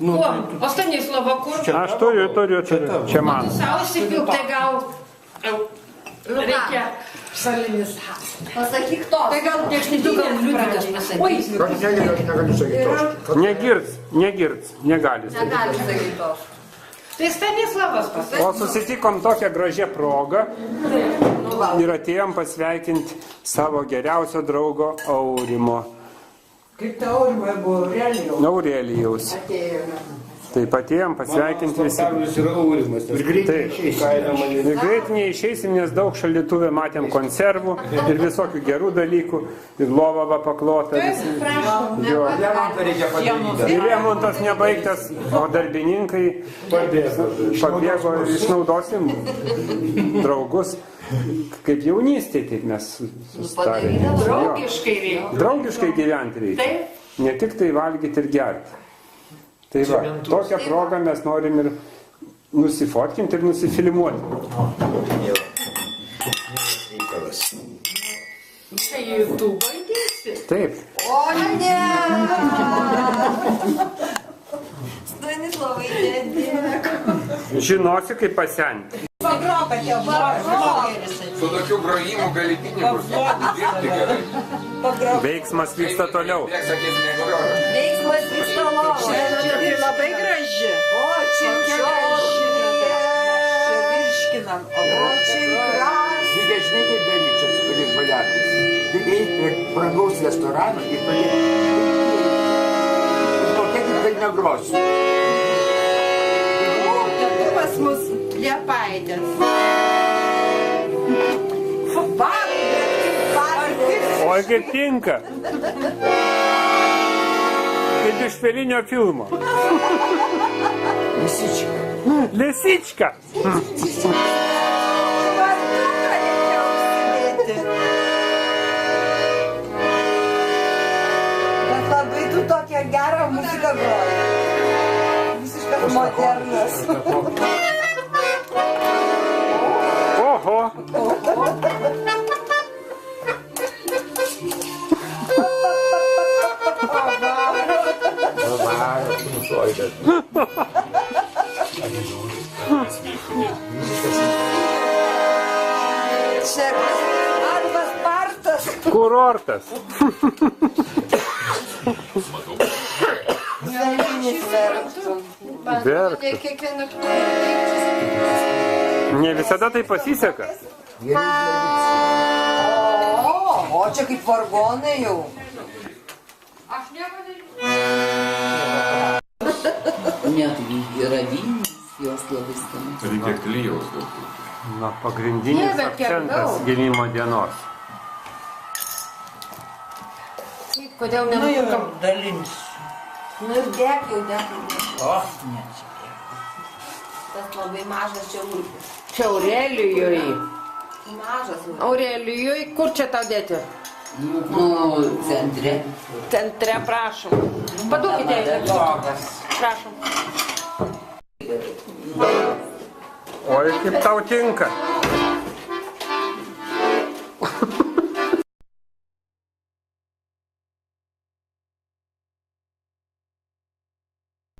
O Stanislovo kur? Aš turiu. Čia man. Sau įsipilk, tai gal reikia. Šalinis. Pasakyk to. Tai gal gal liudytas pasakys. Negaliu sakyti. Negirds, negali sakyti. Negali sakyti to. Tai Stanislavas pasakys. O susitikom tokią gražią progą ir atėjom pasveikinti savo geriausio draugo Aurimo. Kaip ta Aurimai buvo Aurelijaus. Taip atėjom pasveikinti visi. Pasaulis yra Aurimas. Ir greitai išeisim. Ir greit neišeisim, nes daug šaldytuvė matėm konservų ir visokių gerų dalykų. Ir lova va paklota. Jo. Remontą reikia padaryti. Ir remontas nebaigtas, o darbininkai pabėgo ir išnaudosim draugus. Kaip jaunystėje, taip mes sustarėme. Draugiškai reikia. Draugiškai gyventi reikia. Ne tik tai valgyti ir gerti. Tai va, tokią progą mes norim ir nusifotkinti ir nusifilmuoti. Tai YouTube įdėsi. Taip. O ne! Stanislavai, dėdė. Žinosi, kaip pasenti. Pagroka tie vlogeris. Su tokiu grojimu gali pinigus dirbti gerai. Veiksmas vyksta toliau. Veiksmas vyksta lovoje. Čia labai graži. O, čia Čia virškinam. O čia kras. Žinai, kaip daryti čia su tokiais baliatais. Tik eiti į brangaus restoraną ir pradėti. Užmokėti, kad negrosiu. Pas mus Liepaitės. Oi, kaip tinka. Kaip iš felinio filmo. Lesička. Bet labai tu tokią gerą muziką groji. Visiškas modernas. Oho. Čia arba Spartas. Kurortas. Verktų. Ne visada tai pasiseka. O čia kaip vargonai jau. Aš nepadariau. Ne, tai yra vynas, jos labai skanu. Reikia klyjaus daug. Na, pagrindinis akcentas gimimo dienos. Kodėl Nu jau nenukam? dalinsiu. Nu ir dėk jau, dėk. O, ne čia. Tas labai mažas čia ulpis. Čia Aurelijui. Mažas ulpis. Aurelijui, kur čia tau dėti? Nu, centre. Centre, prašom. Paduokite. Prašom. Oi, kaip tau tinka.